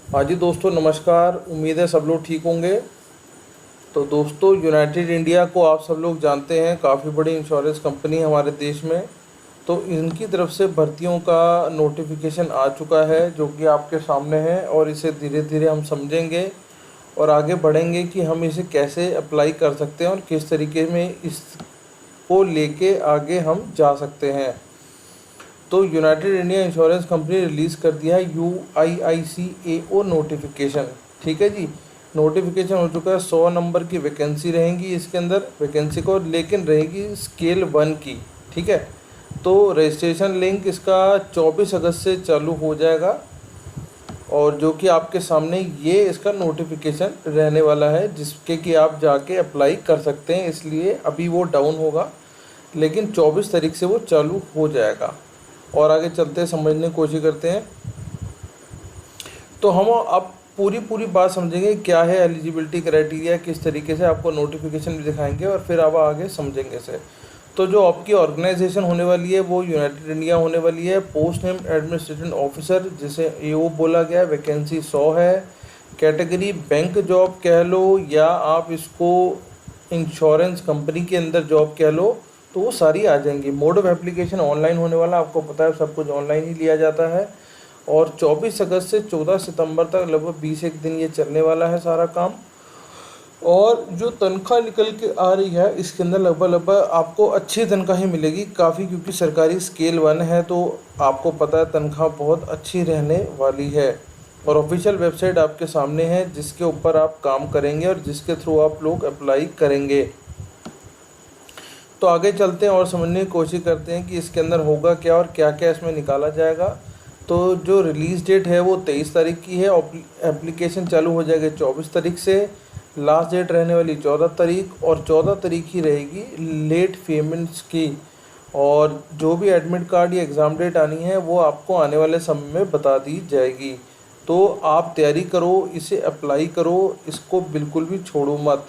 हाँ जी दोस्तों, नमस्कार। उम्मीद है सब लोग ठीक होंगे। तो दोस्तों, यूनाइटेड इंडिया को आप सब लोग जानते हैं, काफ़ी बड़ी इंश्योरेंस कंपनी है हमारे देश में। तो इनकी तरफ से भर्तियों का नोटिफिकेशन आ चुका है, जो कि आपके सामने है, और इसे धीरे धीरे हम समझेंगे और आगे बढ़ेंगे कि हम इसे कैसे अप्लाई कर सकते हैं और किस तरीके में इसको लेके आगे हम जा सकते हैं। तो United India insurance company release कर दिया है UIICAO नोटिफिकेशन। ठीक है जी, नोटिफिकेशन हो चुका है। 100 नंबर की वैकेंसी रहेंगी इसके अंदर, वैकेंसी को लेकिन रहेगी स्केल 1 की। ठीक है, तो रजिस्ट्रेशन लिंक इसका 24 अगस्त से चालू हो जाएगा, और जो कि आपके सामने ये इसका नोटिफिकेशन रहने वाला है, जिसके कि आप जाके अप्लाई कर सकते हैं। इसलिए अभी वो डाउन होगा, लेकिन 24 तारीख से वो चालू हो जाएगा। और आगे चलते हैं, समझने की कोशिश करते हैं। तो हम अब पूरी पूरी बात समझेंगे, क्या है एलिजिबिलिटी क्राइटेरिया, किस तरीके से आपको नोटिफिकेशन भी दिखाएंगे, और फिर अब आगे समझेंगे इसे। तो जो आपकी ऑर्गेनाइजेशन होने वाली है वो यूनाइटेड इंडिया होने वाली है। पोस्ट नेम एडमिनिस्ट्रेटिव ऑफिसर, जिसे AO बोला गया है। वैकेंसी 100 है। कैटेगरी बैंक जॉब कह लो, या आप इसको इंश्योरेंस कंपनी के अंदर जॉब कह लो, तो वो सारी आ जाएंगी। मोड ऑफ एप्लीकेशन ऑनलाइन होने वाला, आपको पता है सब कुछ ऑनलाइन ही लिया जाता है। और 24 अगस्त से 14 सितंबर तक लगभग 20 एक दिन ये चलने वाला है सारा काम। और जो तनख्वाह निकल के आ रही है इसके अंदर लगभग आपको अच्छी तनख्वाह ही मिलेगी काफ़ी, क्योंकि सरकारी स्केल 1 है, तो आपको पता है तनख्वाह बहुत अच्छी रहने वाली है। और ऑफिशियल वेबसाइट आपके सामने है, जिसके ऊपर आप काम करेंगे और जिसके थ्रू आप लोग अप्लाई करेंगे। तो आगे चलते हैं और समझने की कोशिश करते हैं कि इसके अंदर होगा क्या और क्या क्या इसमें निकाला जाएगा। तो जो रिलीज़ डेट है वो 23 तारीख की है। एप्लीकेशन चालू हो जाएगा 24 तारीख से। लास्ट डेट रहने वाली 14 तारीख, और 14 तारीख ही रहेगी लेट पेमेंट्स की। और जो भी एडमिट कार्ड या एग्ज़ाम डेट आनी है वो आपको आने वाले समय में बता दी जाएगी। तो आप तैयारी करो, इसे अप्लाई करो, इसको बिल्कुल भी छोड़ो मत,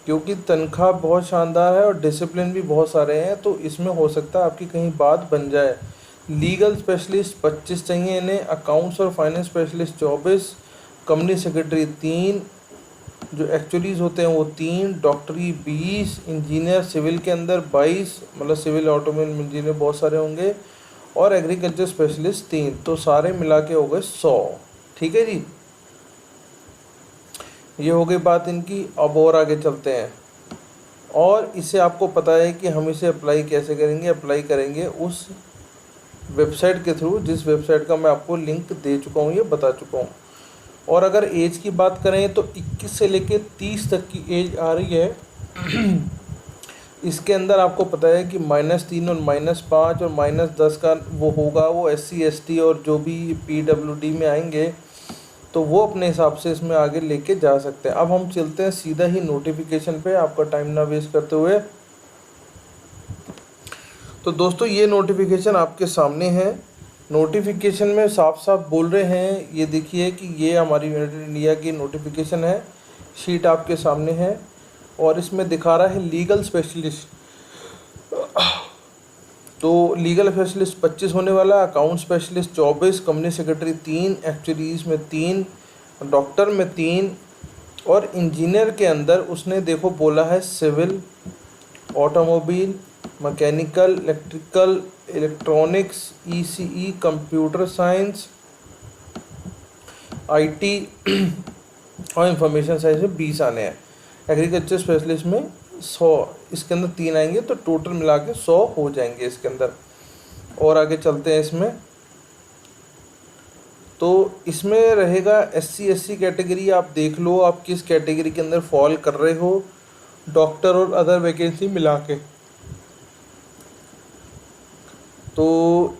क्योंकि तनख्वाह बहुत शानदार है और डिसिप्लिन भी बहुत सारे हैं। तो इसमें हो सकता है आपकी कहीं बात बन जाए। लीगल स्पेशलिस्ट 25 चाहिए इन्हें, अकाउंट्स और फाइनेंस स्पेशलिस्ट 24, कंपनी सेक्रेटरी 3, जो एक्चुअलीज होते हैं वो 3, डॉक्टरी 20, इंजीनियर सिविल के अंदर 22, मतलब सिविल ऑटोमोबाइल इंजीनियर बहुत सारे होंगे, और एग्रीकल्चर स्पेशलिस्ट 3। तो सारे मिला के हो गए 100। ठीक है जी, ये हो गई बात इनकी। अब और आगे चलते हैं। और इसे आपको पता है कि हम इसे अप्लाई कैसे करेंगे। अप्लाई करेंगे उस वेबसाइट के थ्रू, जिस वेबसाइट का मैं आपको लिंक दे चुका हूँ, ये बता चुका हूँ। और अगर एज की बात करें तो 21 से लेकर 30 तक की एज आ रही है। इसके अंदर आपको पता है कि -3 और -5 और -10 का वो होगा, वो SC ST और जो भी PWD में आएंगे, तो वो अपने हिसाब से इसमें आगे लेके जा सकते हैं। अब हम चलते हैं सीधा ही नोटिफिकेशन पे, आपका टाइम ना वेस्ट करते हुए। तो दोस्तों, ये नोटिफिकेशन आपके सामने है। नोटिफिकेशन में साफ साफ बोल रहे हैं, ये देखिए कि ये हमारी यूनाइटेड इंडिया की नोटिफिकेशन है। शीट आपके सामने है, और इसमें दिखा रहा है लीगल स्पेशलिस्ट। तो लीगल स्पेशलिस्ट 25 होने वाला, अकाउंट स्पेशलिस्ट 24, कंपनी सेक्रेटरी 3, एक्चुअलीज में 3, डॉक्टर में 3, और इंजीनियर के अंदर उसने देखो बोला है civil, automobile, mechanical, electrical, electronics, ECE, computer science, IT और इंफॉर्मेशन साइंस में 20 आने हैं। एग्रीकल्चर स्पेशलिस्ट में 100, इसके अंदर 3 आएंगे, तो टोटल मिला के 100 हो जाएंगे इसके अंदर। और आगे चलते हैं इसमें। तो इसमें रहेगा SC SC कैटेगरी, आप देख लो आप किस कैटेगरी के अंदर फॉल कर रहे हो, डॉक्टर और अदर वैकेंसी मिला के। तो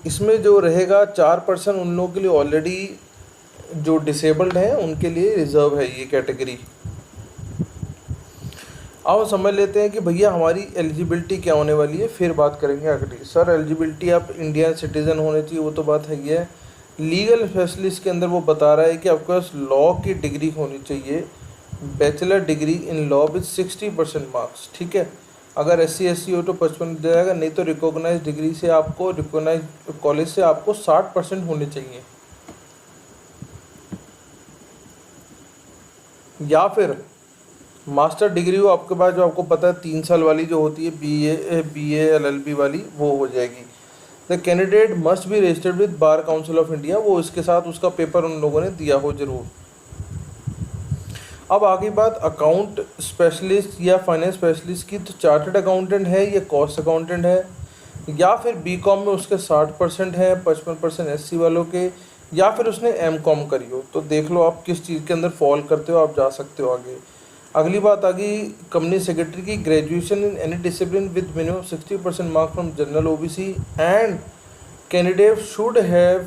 इसमें जो रहेगा 4% उन लोगों के लिए ऑलरेडी जो डिसेबल्ड हैं उनके लिए रिज़र्व है ये कैटेगरी। आओ समझ लेते हैं कि भैया हमारी एलिजिबिलिटी क्या होने वाली है, फिर बात करेंगे अगली। सर एलिजिबिलिटी आप इंडियन सिटीज़न होने चाहिए, वो तो बात है ही है। लीगल स्पेशलिस्ट के अंदर वो बता रहा है कि आपके पास लॉ की डिग्री होनी चाहिए, bachelor degree in law with 60% marks. ठीक है, अगर SC SC हो तो 55 दिया जाएगा, नहीं तो रिकॉग्नाइज डिग्री से आपको, रिकॉग्नाइज कॉलेज से आपको 60% होने चाहिए। या फिर मास्टर डिग्री हो आपके पास, जो आपको पता है 3 साल वाली जो होती है, बी ए LLB वाली, वो हो जाएगी। The candidate must be registered with bar council of India, वो इसके साथ उसका पेपर उन लोगों ने दिया हो जरूर। अब आगे बात अकाउंट स्पेशलिस्ट या फाइनेंस स्पेशलिस्ट की, तो चार्टर्ड अकाउंटेंट है या कॉस्ट अकाउंटेंट है, या फिर बीकॉम में उसके 60% है, 55% SC वालों के, या फिर उसने MCOM करी हो। तो देख लो आप किस चीज़ के अंदर फॉल करते हो, आप जा सकते हो आगे। अगली बात आ गई कंपनी सेक्रेटरी की, graduation in any discipline with minimum 60% marks from general OBC and candidate should have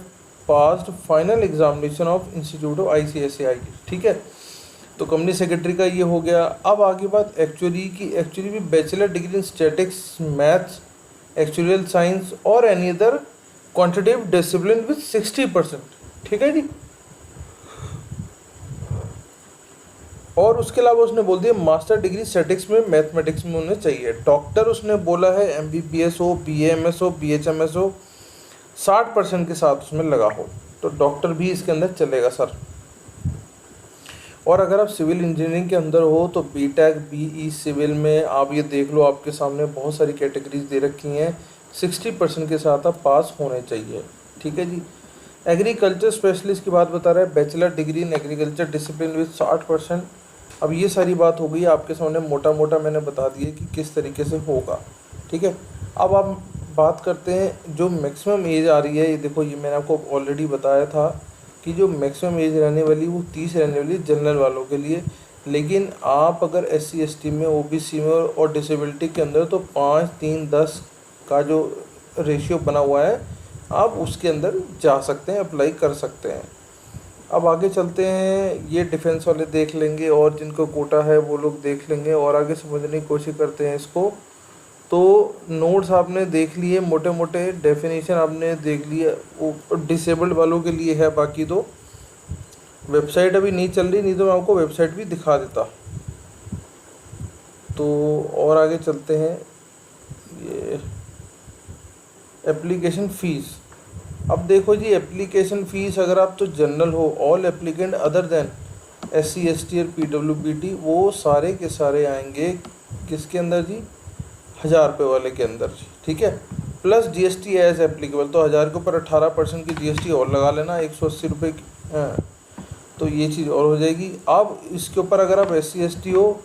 passed final examination of institute of ICSI। ठीक है, तो कंपनी सेक्रेटरी का ये हो गया। अब आगे बात एक्चुअली की, एक्चुअली भी bachelor degree in statics, maths, actual science और any other quantitative discipline with 60%। ठीक है जी। और उसके अलावा उसने बोल दिया मास्टर डिग्री स्टैटिक्स में, मैथमेटिक्स में होने चाहिए। डॉक्टर उसने बोला है MBBS हो, BAMS हो, BHMS हो, 60% के साथ उसमें लगा हो, तो डॉक्टर भी इसके अंदर चलेगा सर। और अगर आप सिविल इंजीनियरिंग के अंदर हो तो BTech BE सिविल में आप ये देख लो, आपके सामने बहुत सारी कैटेगरीज दे रखी हैं, 60% के साथ आप पास होने चाहिए। ठीक है जी। एग्रीकल्चर स्पेशलिस्ट की बात बता रहा है, bachelor degree in agriculture discipline with 60%। अब ये सारी बात हो गई आपके सामने, मोटा मोटा मैंने बता दिया कि किस तरीके से होगा। ठीक है, अब आप बात करते हैं जो मैक्सिमम एज आ रही है। ये देखो, ये मैंने आपको ऑलरेडी बताया था कि जो मैक्सिमम एज रहने वाली वो 30 रहने वाली जनरल वालों के लिए। लेकिन आप अगर SC ST में, OBC में और डिसेबिलिटी के अंदर, तो 5 3 10 का जो रेशियो बना हुआ है, आप उसके अंदर जा सकते हैं, अप्लाई कर सकते हैं। अब आगे चलते हैं, ये डिफेंस वाले देख लेंगे और जिनको कोटा है वो लोग देख लेंगे, और आगे समझने की कोशिश करते हैं इसको। तो नोट्स आपने देख लिए, मोटे मोटे डेफिनेशन आपने देख लिए, वो डिसेबल्ड वालों के लिए है। बाकी तो वेबसाइट अभी नहीं चल रही, नहीं तो मैं आपको वेबसाइट भी दिखा देता। तो और आगे चलते हैं, ये एप्लीकेशन फ़ीस। अब देखो जी, एप्लीकेशन फ़ीस अगर आप तो जनरल हो, all applicant other than SC ST और PWBT, वो सारे के सारे आएंगे किसके अंदर जी, 1000 रुपये वाले के अंदर जी। ठीक है, प्लस GST एज एप्लीकेबल, तो 1000 के ऊपर 18% की GST और लगा लेना, 180 रुपये की। हाँ, तो ये चीज़ और हो जाएगी। अब इसके ऊपर अगर आप SC ST हो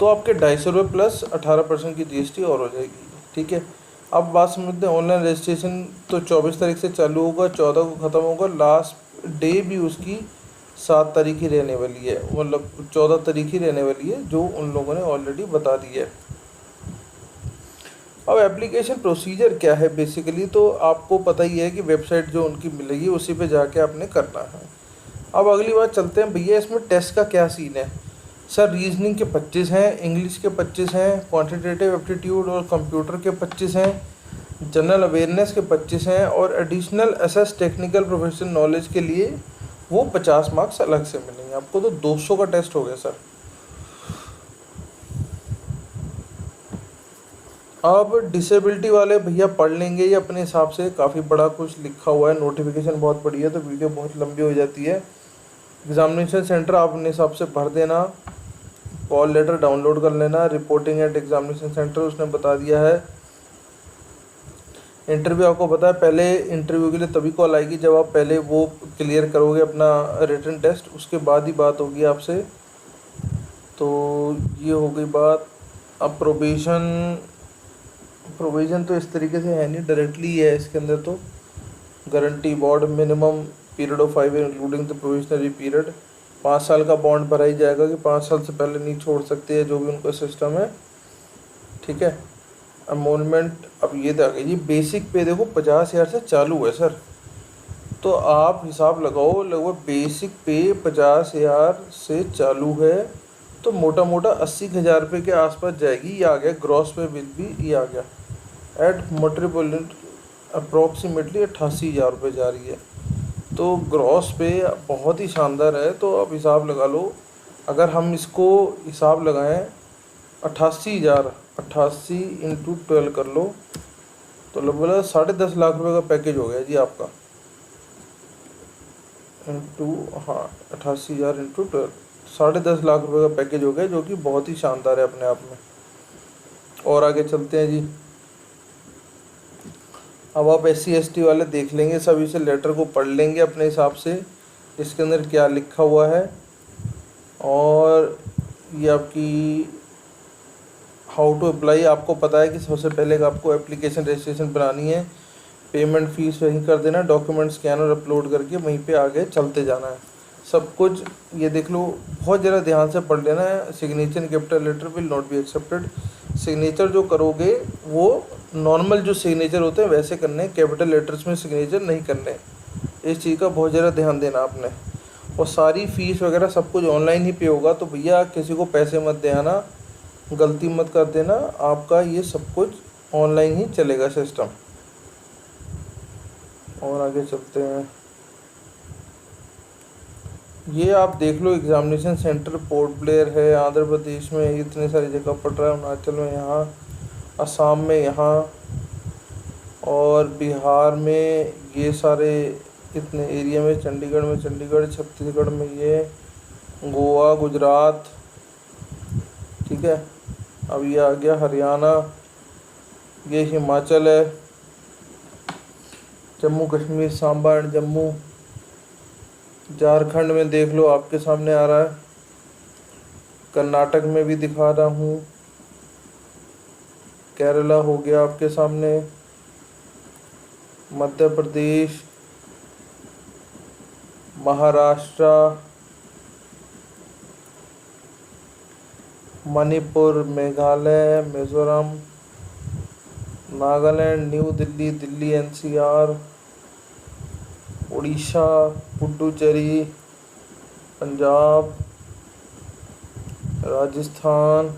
तो आपके 250 रुपये प्लस 18% की GST और हो जाएगी। ठीक है, अब बात समझते हैं। ऑनलाइन रजिस्ट्रेशन तो 24 तारीख से चालू होगा, 14 को ख़त्म होगा। लास्ट डे भी उसकी 7 तारीख ही रहने वाली है, मतलब 14 तारीख ही रहने वाली है, जो उन लोगों ने ऑलरेडी बता दी है। अब एप्लीकेशन प्रोसीजर क्या है बेसिकली, तो आपको पता ही है कि वेबसाइट जो उनकी मिलेगी उसी पे जाके आपने करना है। अब अगली बात चलते हैं भैया, इसमें टेस्ट का क्या सीन है। सर रीजनिंग के 25 हैं, इंग्लिश के 25 हैं, क्वांटिटेटिव एप्टीट्यूड और कंप्यूटर के 25 हैं, जनरल अवेयरनेस के 25 हैं, और additional SS technical professional knowledge के लिए वो 50 मार्क्स अलग से मिलेंगे आपको। तो 200 का टेस्ट हो गया सर। अब डिसेबिलिटी वाले भैया पढ़ लेंगे ये अपने हिसाब से, काफ़ी बड़ा कुछ लिखा हुआ है, नोटिफिकेशन बहुत बड़ी है, तो वीडियो बहुत लंबी हो जाती है। एग्जामिनेशन सेंटर आप अपने हिसाब से भर देना, कॉल लेटर डाउनलोड कर लेना, रिपोर्टिंग एट एग्जामिनेशन सेंटर उसने बता दिया है। इंटरव्यू आपको पता है, पहले इंटरव्यू के लिए तभी कॉल आएगी जब आप पहले वो क्लियर करोगे अपना रिटन टेस्ट, उसके बाद ही बात होगी आपसे। तो ये हो गई बात। अब प्रोविज़न तो इस तरीके से है नहीं, डायरेक्टली है इसके अंदर। तो guarantee bond minimum period of 5 year including the provisionary period, 5 साल का बॉन्ड भरा ही जाएगा कि 5 साल से पहले नहीं छोड़ सकते हैं, जो भी उनका सिस्टम है। ठीक है, अमोलमेंट। अब ये देखिए, बेसिक पे देखो 50,000 से चालू है सर, तो आप हिसाब लगाओ, लगभग बेसिक पे 50,000 से चालू है, तो मोटा मोटा 80,000 रुपये के आसपास जाएगी। ये आ गया ग्रॉस पे बिल भी, ये आ गया एट मेट्रोपोलिटन अप्रॉक्सीमेटली 88,000 रुपये जा रही है। तो ग्रॉस पे बहुत ही शानदार है। तो आप हिसाब लगा लो, अगर हम इसको हिसाब लगाएं 88,000, 88 इंटू 12 कर लो, तो लगभग 10.5 लाख रुपए का पैकेज हो गया जी आपका। इंटू, हाँ, 88,000 इंटू 12, 10.5 लाख रुपए का पैकेज हो गया, जो कि बहुत ही शानदार है अपने आप में। और आगे चलते हैं जी। अब आप SC ST वाले देख लेंगे, सब इसे लेटर को पढ़ लेंगे अपने हिसाब से, इसके अंदर क्या लिखा हुआ है। और ये आपकी हाउ टू अप्लाई, आपको पता है कि सबसे पहले आपको एप्लीकेशन रजिस्ट्रेशन बनानी है, पेमेंट फ़ीस वहीं कर देना, डॉक्यूमेंट स्कैन और अपलोड करके वहीं पे आगे चलते जाना है। सब कुछ ये देख लो, बहुत ज़रा ध्यान से पढ़ लेना है। Signature in capital letter will not be accepted. Signature जो करोगे वो नॉर्मल जो सिग्नेचर होते हैं वैसे करने, कैपिटल लेटर्स में सिग्नेचर नहीं करने। इस चीज़ का बहुत ज़रा ध्यान देना आपने। और सारी फ़ीस वगैरह सब कुछ ऑनलाइन ही पे होगा, तो भैया किसी को पैसे मत दे आना, गलती मत कर देना, आपका ये सब कुछ ऑनलाइन ही चलेगा सिस्टम। और आगे चलते हैं। ये आप देख लो, एग्जामिनेशन सेंटर पोर्ट ब्लेयर है, आंध्र प्रदेश में इतने सारी जगह पड़ रहा है, अरुणाचल में यहाँ, असम में यहाँ, और बिहार में ये सारे इतने एरिया में, चंडीगढ़, छत्तीसगढ़ में ये, गोवा, गुजरात, ठीक है। अब ये आ गया हरियाणा, ये हिमाचल है, जम्मू कश्मीर, सांबा एंड जम्मू, झारखंड में देख लो आपके सामने आ रहा है, कर्नाटक में भी दिखा रहा हूँ, केरला हो गया आपके सामने, मध्य प्रदेश, महाराष्ट्र, मणिपुर, मेघालय, मिजोरम, नागालैंड, न्यू दिल्ली, दिल्ली NCR, उड़ीसा, पुडुचेरी, पंजाब, राजस्थान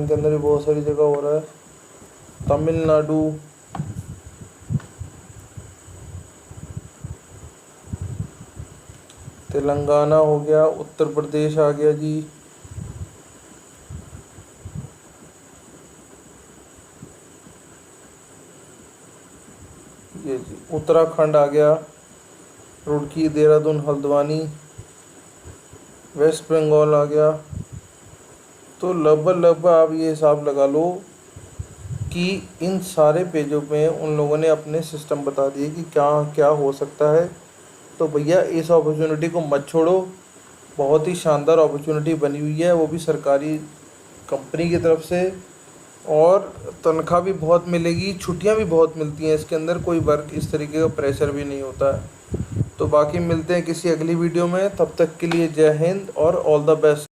के अंदर भी बहुत सारी जगह हो रहा है, तमिलनाडु, तेलंगाना हो गया, उत्तर प्रदेश आ गया जी, ये जी उत्तराखंड आ गया, रुड़की, देहरादून, हल्द्वानी, वेस्ट बंगाल आ गया। तो लगभग आप ये हिसाब लगा लो कि इन सारे पेजों में उन लोगों ने अपने सिस्टम बता दिए कि क्या क्या हो सकता है। तो भैया इस अपॉर्चुनिटी को मत छोड़ो, बहुत ही शानदार अपॉर्चुनिटी बनी हुई है, वो भी सरकारी कंपनी की तरफ से, और तनख्वाह भी बहुत मिलेगी, छुट्टियां भी बहुत मिलती हैं इसके अंदर, कोई वर्क इस तरीके का प्रेशर भी नहीं होता है। तो बाकी मिलते हैं किसी अगली वीडियो में, तब तक के लिए जय हिंद और ऑल द बेस्ट।